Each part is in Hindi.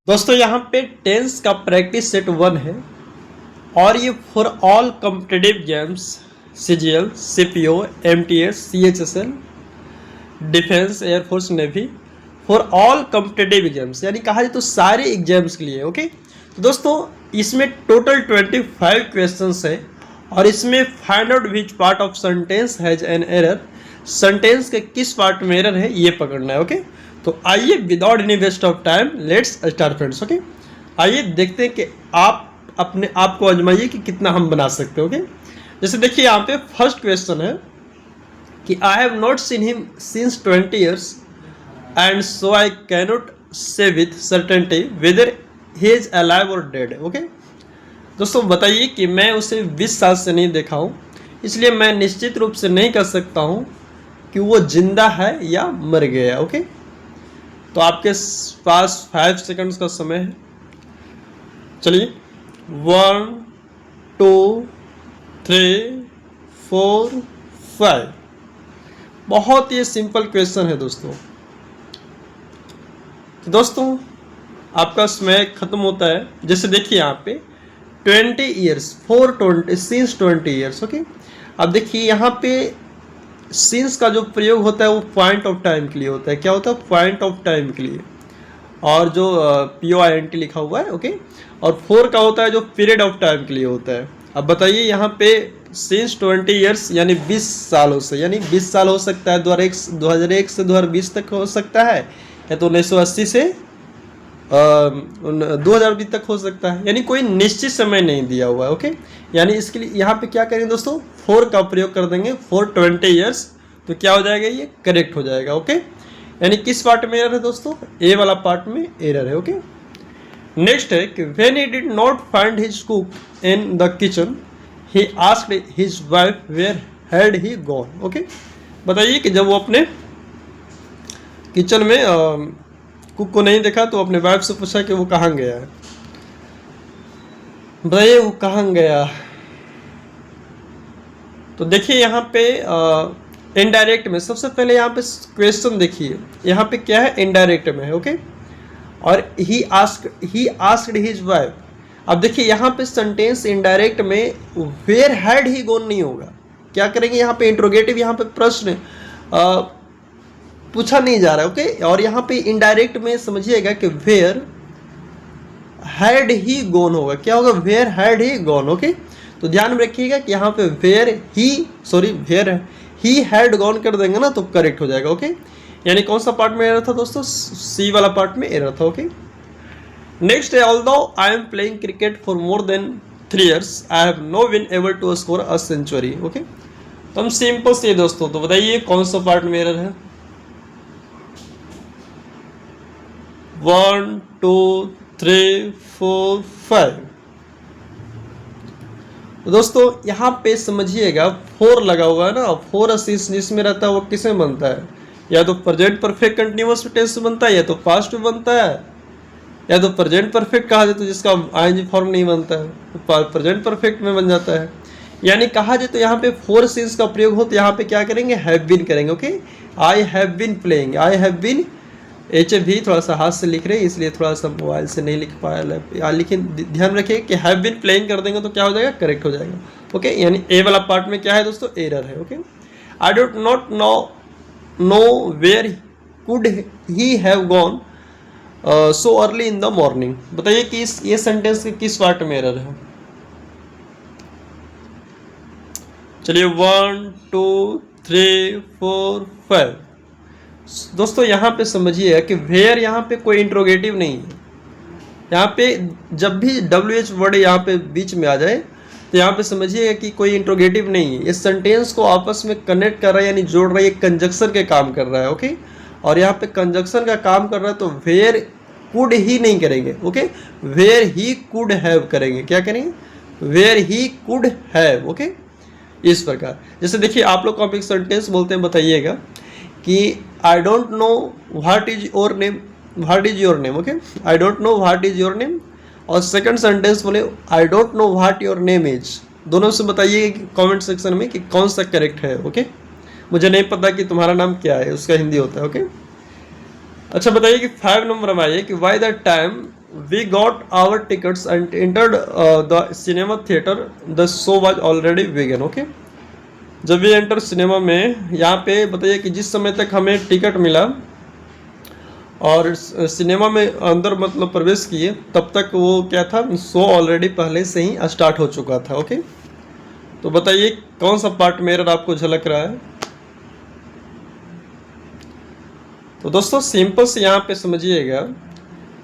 दोस्तों यहाँ पे टेंस का प्रैक्टिस सेट 1 है और ये for all competitive games CGL, CPO, MTS, CHSL, defence, air force, navy, for all competitive exams यानी कहा जाए तो सारे एग्जाम्स के लिए। ओके, तो दोस्तों इसमें टोटल 25 क्वेश्चंस है और इसमें find out which part of sentence has an error, sentence के किस पार्ट में एरर है ये पकड़ना है। ओके, तो आइए without any waste of time let's start friends. Okay, आइए देखते हैं कि आप अपने आप को आजमाइए कि कितना हम बना सकते हैं। ओके, जैसे देखिए यहाँ पे फर्स्ट क्वेश्चन है कि I have not seen him since 20 years and so I cannot say with certainty weather he is alive और डेड। ओके, दोस्तों बताइए कि मैं उसे 20 साल से नहीं देखा हूँ, इसलिए मैं निश्चित रूप से नहीं कह सकता हूँ कि वो जिंदा है या मर गया। ओके, तो आपके पास 5 सेकंड्स का समय है। चलिए 1 2 3 4 5। बहुत ही सिंपल क्वेश्चन है दोस्तों। तो दोस्तों आपका समय खत्म होता है। जैसे देखिए यहाँ पे 20 years, 420 since 20 years। ओके, अब देखिए यहाँ पे सिंस का जो प्रयोग होता है वो पॉइंट ऑफ टाइम के लिए होता है। क्या होता है? पॉइंट ऑफ टाइम के लिए। और जो POINT लिखा हुआ है, ओके, और 4 का होता है जो पीरियड ऑफ टाइम के लिए होता है। अब बताइए यहाँ पे सिंस 20 years यानी 20 सालों से, यानी 20 साल हो सकता है 2001 से 2020 तक हो सकता है, या तो 1980 से 2020 तक हो सकता है, यानी कोई निश्चित समय नहीं दिया हुआ है। ओके, यानी इसके लिए यहाँ पे क्या करेंगे दोस्तों, 4 का प्रयोग कर देंगे, 420 years, तो क्या हो जाएगा, ये करेक्ट हो जाएगा। ओके, यानी किस पार्ट में एरर है दोस्तों, ए वाला पार्ट में एरर है। ओके, नेक्स्ट है कि when he did not find his cook in the kitchen he asked his wife where had he gone. Okay, बताइए कि जब वो अपने किचन में कुक को नहीं देखा तो अपने वाइफ से पूछा कि वो कहाँ गया है। बताइए वो कहाँ गया। तो देखिए यहाँ पे इनडायरेक्ट में सबसे पहले यहाँ पे क्वेश्चन देखिए, यहाँ पे क्या है, इनडायरेक्ट में है। ओके, और ही आस्क्ड हिज वाइफ। अब देखिए यहाँ पे सेंटेंस इनडायरेक्ट में वेयर हैड ही गॉन नहीं होगा। क्या करेंगे यहाँ पे, इंट्रोगेटिव, यहाँ पे प्रश्न पूछा नहीं जा रहा है। ओके, और यहाँ पे इनडायरेक्ट में समझिएगा कि वेयर हैड ही गॉन होगा। क्या होगा, where had he gone. Okay, तो ध्यान में रखिएगा कि यहाँ पे वेयर ही हैड गॉन कर देंगे ना तो करेक्ट हो जाएगा। ओके, यानी कौन सा पार्ट में एरर था दोस्तों, सी वाला पार्ट में एरर था। ओके, नेक्स्ट है although I am playing cricket for more than 3 years I have no been able to score a century. Okay, तो हम सिंपल से दोस्तों, तो बताइए कौन सा पार्ट में एरर है। 1 2 3 4 5। तो दोस्तों यहाँ पे समझिएगा 4 लगा हुआ है ना, 4 असिस्ट जिसमें रहता है वो किस में बनता है, या तो प्रेजेंट परफेक्ट कंटिन्यूअस टेंस बनता है, या तो पास्ट में बनता है, या तो प्रेजेंट परफेक्ट कहा जाए तो जिसका ING फॉर्म नहीं बनता है तो प्रेजेंट परफेक्ट में बन जाता है। यानी कहा जाए तो यहाँ पे 4 सिंस का प्रयोग हो तो यहाँ पे क्या करेंगे, हैव बीन करेंगे। Okay, I have been playing, I have been, भी थोड़ा सा हाथ से लिख रहे हैं इसलिए थोड़ा सा मोबाइल से नहीं लिख पाया, लेकिन ध्यान रखिए कि हैव बीन प्लेइंग कर देंगे तो क्या हो जाएगा, करेक्ट हो जाएगा। ओके, यानी ए वाला पार्ट में क्या है दोस्तों, एरर है। Okay, I don't not know where could he have gone so early in the morning. बताइए कि ये सेंटेंस के किस पार्ट में एरर है। चलिए 1 2 3 4 5। दोस्तों यहाँ पे समझिए कि वेयर यहाँ पे कोई इंट्रोगेटिव नहीं है। यहाँ पे जब भी WH वर्ड यहाँ पे बीच में आ जाए तो यहाँ पे समझिएगा कि कोई इंट्रोगेटिव नहीं है। इस सेंटेंस को आपस में कनेक्ट कर रहा है, यानी जोड़ रहा है, कंजक्शन के काम कर रहा है। ओके, और यहाँ पे कंजक्शन का काम कर रहा है तो वेयर कुड ही नहीं करेंगे। Okay, where he could have करेंगे। क्या करेंगे, where he could have. Okay, इस प्रकार। जैसे देखिए आप लोग कॉम्प्लेक्स सेंटेंस बोलते हैं, बताइएगा कि I don't know what is your name, what is your name. Okay, I don't know what is your name, और सेकंड सेंटेंस बोले I don't know what your name is. दोनों से बताइए कमेंट सेक्शन में कि कौन सा करेक्ट है। ओके, मुझे नहीं पता कि तुम्हारा नाम क्या है, उसका हिंदी होता है। ओके, अच्छा बताइए कि 5 नंबर में आइए कि why the time we got our tickets and entered the cinema theatre, the show was already begun. Okay, जब वी एंटर सिनेमा में, यहाँ पे बताइए कि जिस समय तक हमें टिकट मिला और सिनेमा में अंदर मतलब प्रवेश किए, तब तक वो क्या था, शो ऑलरेडी पहले से ही स्टार्ट हो चुका था। ओके, तो बताइए कौन सा पार्ट में एरर आपको झलक रहा है। तो दोस्तों सिंपल से यहाँ पे समझिएगा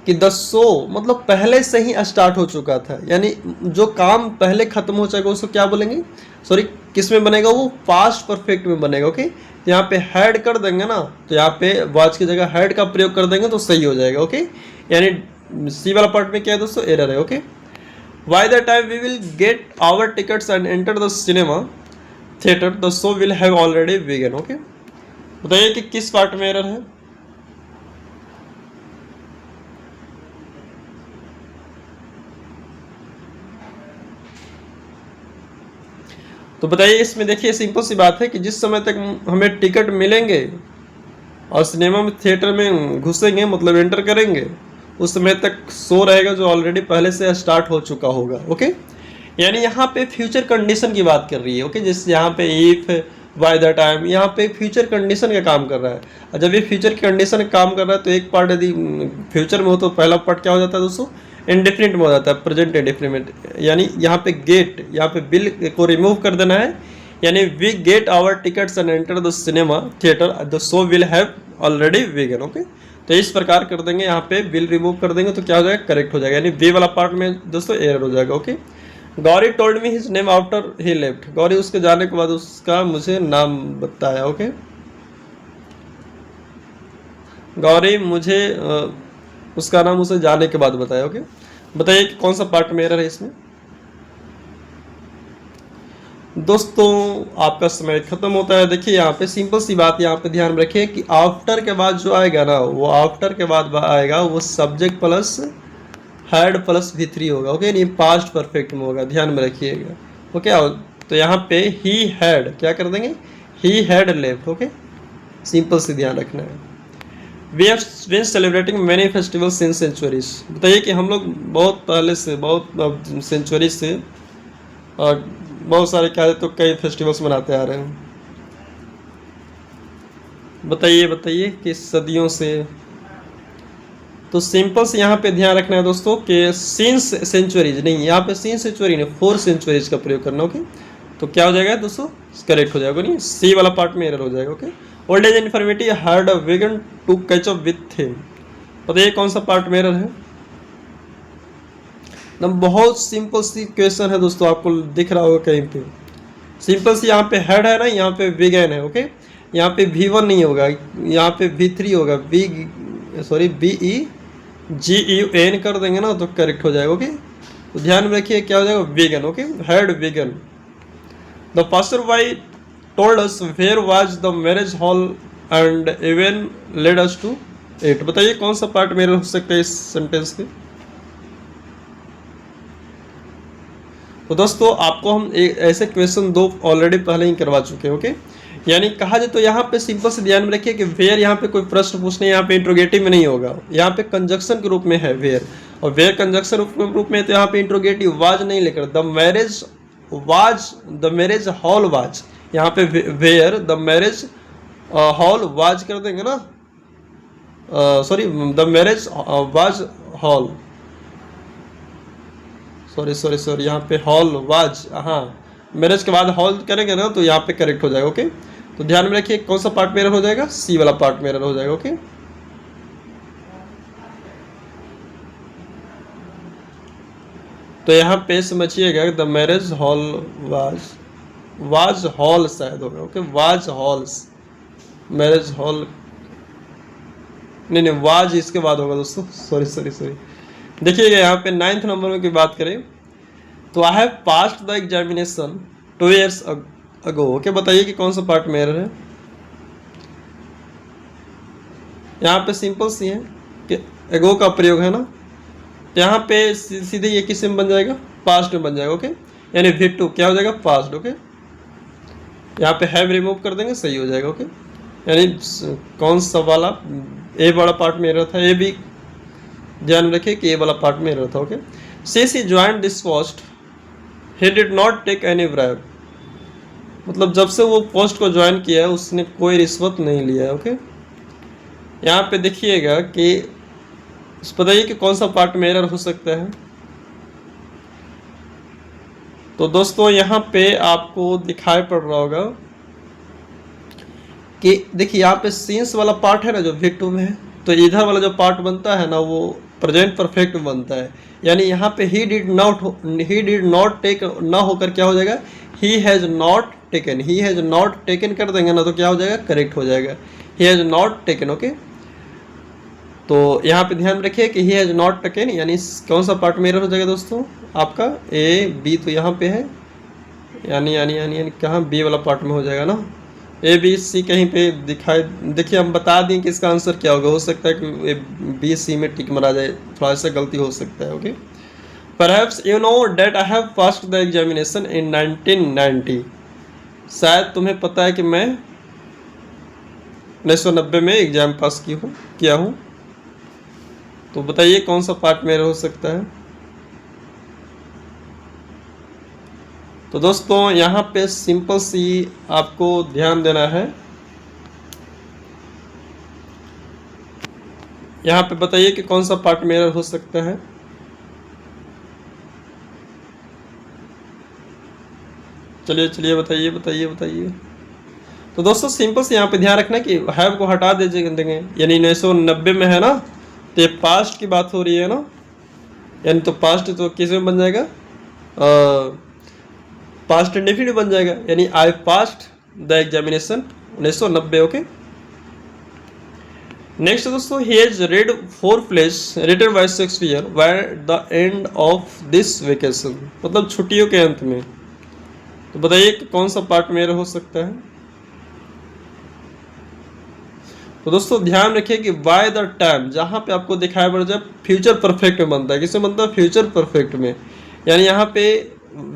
कि द शो मतलब पहले से ही स्टार्ट हो चुका था, यानी जो काम पहले खत्म हो जाएगा उसको क्या बोलेंगे, सॉरी किस में बनेगा, वो पास्ट परफेक्ट में बनेगा। ओके, तो यहाँ पे हैड कर देंगे ना, तो यहाँ पे वाज की जगह हैड का प्रयोग कर देंगे तो सही हो जाएगा। ओके, यानी सी वाला पार्ट में क्या है दोस्तों, एरर है। Okay, by the time we will get our tickets and enter the cinema theatre, the show will have already begun. Okay, बताइए कि किस पार्ट में एरर है। तो बताइए इसमें देखिए सिंपल सी बात है कि जिस समय तक हमें टिकट मिलेंगे और सिनेमा में थिएटर में घुसेंगे मतलब एंटर करेंगे, उस समय तक शो रहेगा जो ऑलरेडी पहले से स्टार्ट हो चुका होगा। ओके, यानी यहाँ पे फ्यूचर कंडीशन की बात कर रही है। ओके, जैसे यहाँ पे इफ, बाय द टाइम, यहाँ पे फ्यूचर कंडीशन का काम कर रहा है। और जब ये फ्यूचर कंडीशन का काम कर रहा है तो एक पार्ट यदि फ्यूचर में हो तो पहला पार्ट क्या हो जाता है दोस्तों, इंडेफिनिट में हो जाता है, प्रेजेंट इंडेफिनिट। यानी यहाँ पे गेट, यहाँ पे बिल को रिमूव कर देना है, यानी we get our tickets and enter the cinema theatre, the show will have already begun. Okay, तो इस प्रकार कर देंगे, यहाँ पे बिल रिमूव कर देंगे तो क्या हो जाएगा, करेक्ट हो जाएगा, यानी वी वाला पार्ट में दोस्तों एरर हो जाएगा। Okay, Gauri told me his name after he left, Gauri उसके जाने के बाद उसका मुझे नाम बताया। ओके, गौरी मुझे उसका नाम उसे जाने के बाद बताया। ओके, बताइए कि कौन सा पार्ट में एरर है इसमें। दोस्तों आपका समय खत्म होता है। देखिए यहाँ पे सिंपल सी बात यहाँ पे ध्यान रखिए कि आफ्टर के बाद जो आएगा ना, वो आफ्टर के बाद आएगा वो subject plus had plus V3 होगा। ओके, नहीं पास्ट परफेक्ट में होगा, ध्यान में रखिएगा। ओके, तो यहाँ पे ही हैड क्या कर देंगे, he had left. Okay, simple से ध्यान रखना है। We have been celebrating many festivals in centuries, बताइए कि हम लोग बहुत पहले से, बहुत सेंचुरी से और बहुत सारे क्या तो कई फेस्टिवल्स मनाते आ रहे हैं। बताइए कि सदियों से। तो सिंपल से यहाँ पे ध्यान रखना है दोस्तों कि सिंस सेंचुरीज नहीं, यहाँ पे सिंस सेंचुरी नहीं 4 सेंचुरीज का प्रयोग करना। ओके, तो क्या हो जाएगा दोस्तों, करेक्ट हो जाएगा, नहीं सी वाला पार्ट में एरर हो जाएगा। Okay, old age infirmity had a begun to catch up with him, बताइए कौन सा पार्ट में एरर है। बहुत सिंपल सी क्वेश्चन है दोस्तों, आपको दिख रहा होगा कहीं पे, सिंपल सी यहाँ पे हेड है ना, यहाँ पे विगन है। ओके, यहाँ पे V1 नहीं होगा, यहाँ पे V3 होगा, BEGUN कर देंगे ना तो करेक्ट हो जाएगा। ओके, तो ध्यान में रखिए क्या हो जाएगा, begun. Okay, had begun. The pastor why told us where was the marriage hall and even led us to it, बताइए कौन सा पार्ट मेरे हो सकता है इस सेंटेंस के। तो दोस्तों आपको हम ऐसे क्वेश्चन 2 ऑलरेडी पहले ही करवा चुके हैं। ओके, यानी कहा जाए तो यहाँ पे सिंपल से ध्यान में रखिए कि वेयर यहाँ पे कोई प्रश्न पूछने, यहाँ पे इंट्रोगेटिव में नहीं होगा, यहाँ पे कंजक्शन के रूप में है वेयर, और वेयर कंजक्शन रूप में तो यहाँ पे इंट्रोगेटिव वाज नहीं लेकर द मैरिज हॉल वाज, यहाँ पे where the marriage hall was कर देंगे ना, sorry the marriage was hall, sorry यहाँ पे हॉल वाज, हाँ मैरिज के बाद हॉल करेंगे ना तो यहाँ पे करेक्ट हो जाएगा। ओके, तो ध्यान में रखिए कौन सा पार्ट में एरर हो जाएगा, सी वाला पार्ट में एरर हो जाएगा। ओके, तो यहाँ पे समझिएगा the marriage hall was hall शायद होगा। Okay, was halls, marriage hall नहीं वाज इसके बाद होगा दोस्तों, सॉरी देखिएगा यहाँ पे 9th नंबर में की बात करें तो आई have passed the examination 2 years ago. Okay, बताइए कि कौन सा पार्ट में एरर है। यहाँ पे सिंपल सी है कि एगो का प्रयोग है ना, तो यहाँ पे सीधे ये किस में बन जाएगा, पास्ट में बन जाएगा। ओके, यानी V2 क्या हो जाएगा, पास्ट। ओके, यहाँ पे हैव रिमूव कर देंगे, सही हो जाएगा। ओके, यानी कौन सा वाला ए वाला पार्ट में एरर था, ए भी ध्यान में रखिए कि ये वाला पार्ट में एरर था। Okay, since he joined this post he did not take any bribe, मतलब जब से वो पोस्ट को ज्वाइन किया है उसने कोई रिश्वत नहीं लिया है। ओके, यहाँ पे देखिएगा कि बताइए कि कौन सा पार्ट में एरर हो सकता है। तो दोस्तों यहाँ पे आपको दिखाई पड़ रहा होगा कि देखिए यहाँ पे सीन्स वाला पार्ट है ना जो V2 में है, तो इधर वाला जो पार्ट बनता है ना वो प्रेजेंट परफेक्ट बनता है, यानी यहाँ पे ही डिड नॉट टेक ना होकर क्या हो जाएगा, ही हैज़ नॉट टेकन कर देंगे ना तो क्या हो जाएगा, करेक्ट हो जाएगा, he has not taken. Okay, तो यहाँ पे ध्यान रखिए कि ही हैज़ नॉट टेकन, यानी कौन सा पार्ट में एरर हो जाएगा दोस्तों, आपका B तो यहाँ पे है, यानी कहाँ B वाला पार्ट में हो जाएगा ना, ABC कहीं पे दिखाई, देखिए हम बता दें कि इसका आंसर क्या होगा, हो सकता है कि BC में टिक मरा जाए, थोड़ा सा गलती हो सकता है। Okay, perhaps you know that I have passed the examination in 1990, शायद तुम्हें पता है कि मैं 1990 में एग्जाम पास किया हूँ। तो बताइए कौन सा पार्ट मेरा हो सकता है। तो दोस्तों यहाँ पे सिंपल सी आपको ध्यान देना है, यहाँ पे बताइए कि कौन सा पार्ट में एरर हो सकता है। चलिए बताइए। तो दोस्तों सिंपल से यहाँ पे ध्यान रखना कि हैव को हटा देंगे, यानी 1990 में है ना, तो ये पास्ट की बात हो रही है ना, यानी तो पास्ट तो किस में बन जाएगा, पास्ट इंडेफिनिट बन जाएगा, यानी I passed the examination 1990। Okay, next दोस्तों, he has read 4 plays written by Shakespeare by the end of this vacation, मतलब छुट्टियों के अंत में। तो बताइए कि कौन सा पार्ट मेरा हो सकता है। तो दोस्तों ध्यान रखिए कि बाय द टाइम जहाँ पे आपको दिखाई पड़ जाए फ्यूचर परफेक्ट में बनता है, किसमें बनता है, फ्यूचर परफेक्ट में, यानी यहाँ पे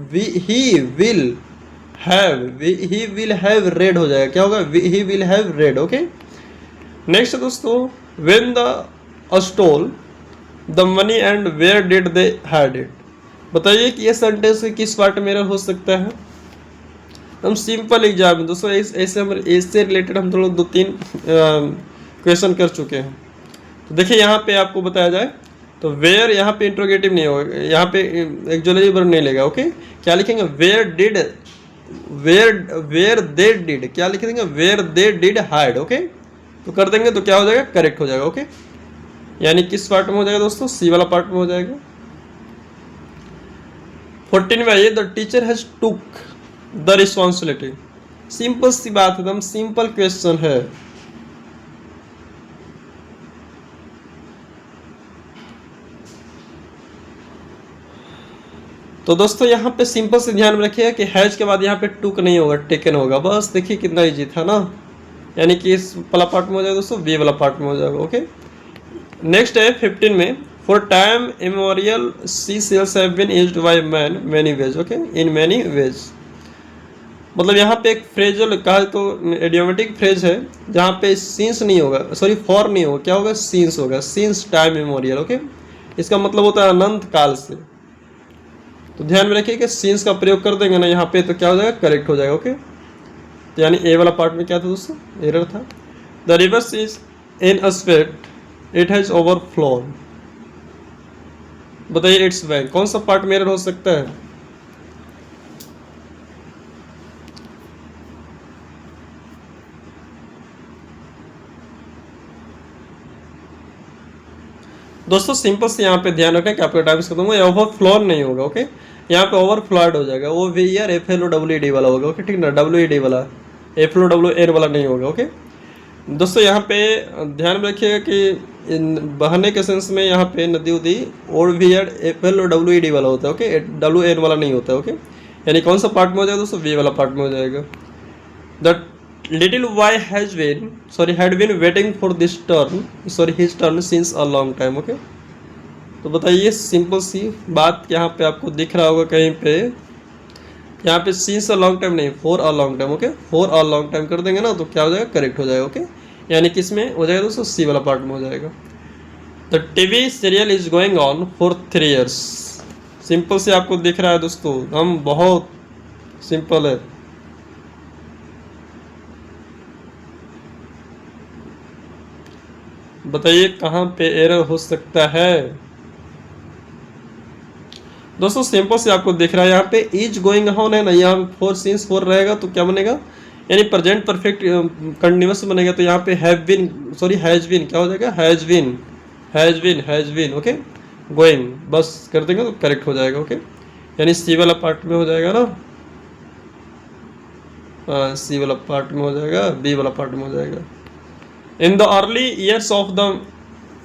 ही विल हैव रेड हो जाएगा, क्या होगा, he will have read. Okay, next दोस्तों, when the stole the money and where did they had it, बताइए कि ये सेंटेंस किस पार्ट में हो सकता है। हम सिंपल एग्जाम है दोस्तों, ऐसे हम इससे रिलेटेड हम लोग 2-3 क्वेश्चन कर चुके हैं। तो देखिए यहाँ पे आपको बताया जाए तो वेयर यहाँ पे इंट्रोगेटिव नहीं होगा, यहाँ पे एक्जुलेटिव वर्ब नहीं लेगा। ओके, क्या लिखेंगे, वेयर दे डिड, क्या लिख देंगे, where they did hide. Okay, तो कर देंगे तो क्या हो जाएगा, करेक्ट हो जाएगा। ओके, यानी किस पार्ट में हो जाएगा दोस्तों, सी वाला पार्ट में हो जाएगा। 14 में आइए, the teacher has took the responsibility, simple सी बात, एकदम सिंपल क्वेश्चन है। तो दोस्तों यहाँ पे सिंपल से ध्यान में रखिए कि हैज के बाद यहाँ पे टुक नहीं होगा, टेकन होगा, बस देखिए कितना इजी था ना, यानी कि इस वाला पार्ट में हो जाएगा दोस्तों, बी वाला पार्ट में हो जाएगा। ओके, नेक्स्ट है 15 में, for time immemorial sea shells have been used by man many ways. Okay, in many ways, मतलब यहाँ पे एक फ्रेजल कहा तो एडियोमेटिक फ्रेज है जहाँ पे सीन्स नहीं होगा, सॉरी फॉर नहीं होगा, क्या होगा, सीन्स होगा, सीन्स टाइम इमोरियल। ओके, इसका मतलब होता है अनंत काल से। तो ध्यान में रखिए कि सीन्स का प्रयोग कर देंगे ना यहाँ पे तो क्या हो जाएगा, करेक्ट हो जाएगा। ओके, तो यानी ए वाला पार्ट में क्या था दोस्तों, एरर था। The rivers is in aspect it has overflown, बताइए इट्स बैंक, कौन सा पार्ट में एरर हो सकता है। दोस्तों सिंपल से यहाँ पे ध्यान रखें कि आपका टाइम खत्म होगा, ओवरफ्लोन नहीं होगा। ओके, यहाँ पे ओवरफ्लॉड हो जाएगा, वो VER FLOWED वाला होगा। ओके, ठीक ना, WED वाला, FLOWN वाला नहीं होगा। ओके दोस्तों, यहाँ पे ध्यान में रखिएगा कि बहने के सेंस में यहाँ पे नदी उदी और VER FLOWED वाला होता है। ओके, WN वाला नहीं होता है। ओके, यानी कौन सा पार्ट में हो जाएगा दोस्तों, V वाला पार्ट में हो जाएगा। The little boy had been waiting for his turn since a long time। Okay, तो बताइए सिंपल सी बात यहाँ पे आपको दिख रहा होगा कहीं पे, यहाँ पे since a long time नहीं, for a long time। Okay, for a long time कर देंगे ना तो क्या हो जाएगा, करेक्ट हो जाएगा। ओके, यानी किस में हो जाएगा दोस्तों, सी वाला पार्ट में हो जाएगा। The TV serial is going on for 3 years। Simple से आपको दिख रहा है दोस्तों, हम बहुत सिंपल है। बताइए कहाँ पे एरर हो सकता है दोस्तों। सिंपल से आपको दिख रहा है यहाँ पे इज गोइंग ऑन है ना, यहाँ पे 4 सिंस 4 रहेगा तो क्या बनेगा, यानी प्रेजेंट परफेक्ट कंटिन्यूअस बनेगा। तो यहाँ पे have been, sorry has been, क्या हो जाएगा, has been, has been, has been, okay. Going बस कर देंगे तो करेक्ट हो जाएगा, ओके। यानी सी वाला पार्ट में हो जाएगा ना, सी वाला पार्ट में हो जाएगा, बी वाला पार्ट में हो जाएगा। In the early years of the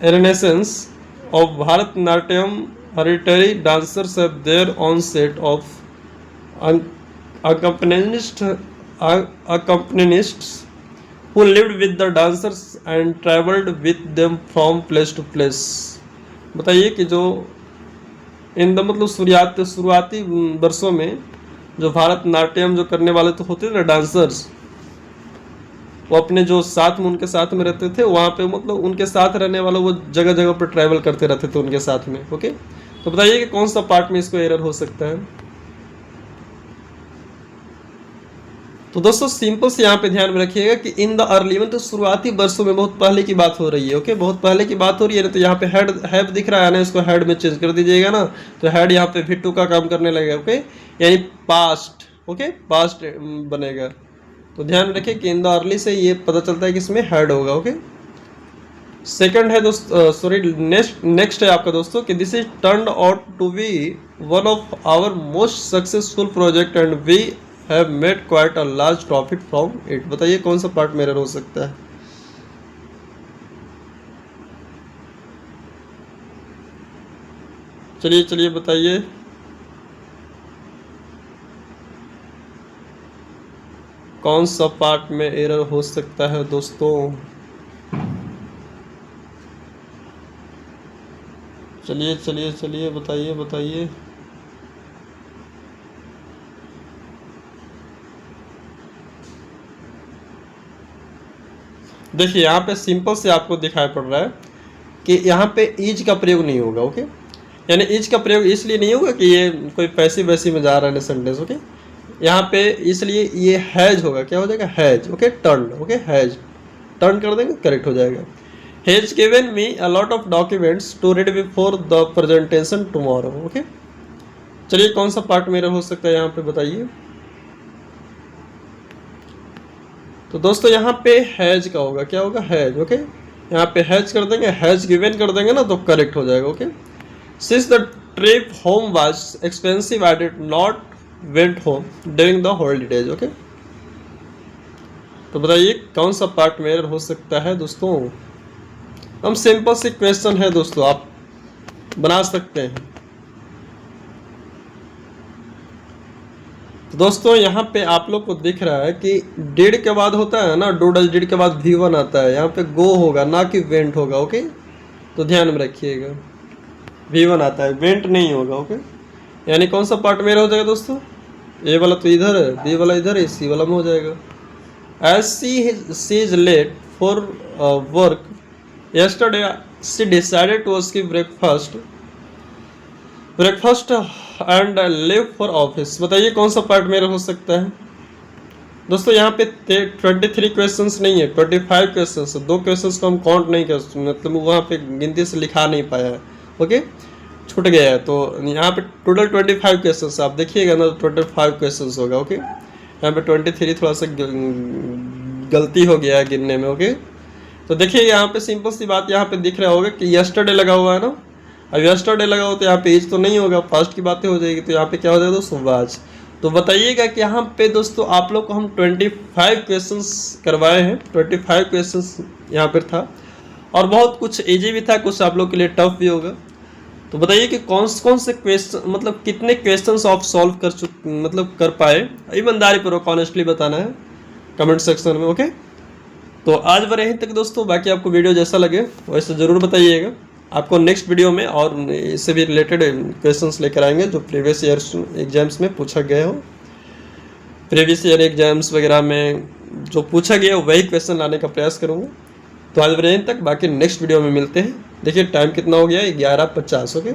renaissance of Bharatanatyam, hereditary dancers have their own set of accompanists who lived with the dancers and traveled with them from place to place। बताइए कि जो इन द मतलब शुरुआती वर्षों में जो भारतनाट्यम जो करने वाले तो होते थे ना डांसर्स, वो अपने जो साथ में उनके साथ में रहते थे, वहाँ पे मतलब उनके साथ रहने वाले वो जगह जगह पर ट्रैवल करते रहते थे उनके साथ में, ओके। तो बताइए कि कौन सा पार्ट में इसको एरर हो सकता है। तो दोस्तों सिंपल से यहाँ पे ध्यान में रखिएगा कि इन द अर्ली में तो शुरुआती वर्षों में, बहुत पहले की बात हो रही है, ओके, बहुत पहले की बात हो रही है ना। तो यहाँ पे हेड हैव दिख रहा है ना, इसको हेड में चेंज कर दीजिएगा ना, तो हेड यहाँ पे V2 का काम करने लगेगा, ओके, यानी पास्ट, ओके, पास्ट बनेगा। तो ध्यान रखिए कि इन द अर्ली से ये पता चलता है कि इसमें हेड होगा, ओके। सेकंड है दोस्त, सॉरी नेक्स्ट है आपका दोस्तों कि this is turned out to be one of our most successful project and we have made quite a large profit from it. बताइए कौन सा पार्ट में एरर हो सकता है। चलिए चलिए बताइए, कौन सा पार्ट में एरर हो सकता है दोस्तों। चलिए चलिए चलिए बताइए बताइए। देखिए यहाँ पे सिंपल से आपको दिखाई पड़ रहा है कि यहाँ पे इज का प्रयोग नहीं होगा, ओके। यानी इज का प्रयोग इसलिए नहीं होगा कि ये कोई पैसिव वैसिव में जा रहा है सेंटेंस, ओके। यहाँ पे इसलिए ये हैज होगा, क्या हो जाएगा, has, okay, turn, okay, has turn कर देंगे करेक्ट हो जाएगा। Has given me a lot of documents to read before the presentation tomorrow, okay. चलिए कौन सा पार्ट मेरा हो सकता है यहाँ पे बताइए। तो दोस्तों यहाँ पे हैज का होगा, क्या होगा, हैज, ओके। यहाँ पे हैज कर देंगे, हैज गिवन कर देंगे ना तो करेक्ट हो जाएगा, okay. Since the trip home was expensive I did not went home during the holidays, okay. तो बताइए कौन सा पार्ट में एरर हो सकता है दोस्तों। हम सिंपल सी क्वेश्चन है दोस्तों, आप बना सकते हैं। तो दोस्तों यहाँ पे आप लोग को दिख रहा है कि डिड के बाद होता है ना, डूडल, डिड के बाद V1 आता है, यहाँ पे गो होगा ना कि वेंट होगा, ओके। तो ध्यान में रखिएगा V1 आता है, वेंट नहीं होगा, ओके। यानी कौन सा पार्ट मेरा हो जाएगा दोस्तों, ए वाला तो इधर है, बी वाला इधर है, सी वाला में हो जाएगा। As she is late for work yesterday she decided to skip breakfast and leave for office। बताइए कौन सा पार्ट मेरा हो सकता है दोस्तों। यहाँ पे 23 क्वेश्चंस नहीं है, 25 क्वेश्चंस है। 2 क्वेश्चंस को हम काउंट नहीं कर, मतलब वहाँ पे गिनती से लिखा नहीं पाया है, ओके, छूट गया है। तो यहाँ पे टोटल 25 क्वेश्चंस आप देखिएगा ना, तो 25 क्वेश्चंस होगा, ओके। यहाँ पे 23 थोड़ा सा गलती हो गया है गिनने में, ओके। तो देखिए यहाँ पे सिंपल सी बात यहाँ पे दिख रहा होगा कि यस्टरडे लगा हुआ है ना। अब यस्टरडे लगा हो तो यहाँ पे एज तो नहीं होगा, पास्ट की बातें हो जाएगी। तो यहाँ पे क्या हो जाएगा दोस्तों, वाज। तो बताइएगा कि यहाँ पे दोस्तों आप लोग को हम 25 क्वेश्चंस करवाए हैं। 25 क्वेश्चंस यहाँ पर था और बहुत कुछ इजी भी था, कुछ आप लोग के लिए टफ भी होगा। तो बताइए कि कौन से क्वेश्चन, मतलब कितने क्वेश्चंस आप सॉल्व कर पाए। ईमानदारी पूर्वक ऑनेस्टली बताना है कमेंट सेक्शन में, ओके। तो आज बार यहीं तक दोस्तों, बाकी आपको वीडियो जैसा लगे वैसे ज़रूर बताइएगा। आपको नेक्स्ट वीडियो में और इससे भी रिलेटेड क्वेश्चंस लेकर आएंगे जो प्रीवियस ईयर एग्जाम्स में पूछा गया हो। प्रीवियस ईयर एग्जाम्स वगैरह में जो पूछा गया हो वही क्वेश्चन लाने का प्रयास करूँगा। तो आज यहीं तक, बाकी नेक्स्ट वीडियो में मिलते हैं। देखिए टाइम कितना हो गया है, 11:50। ओके।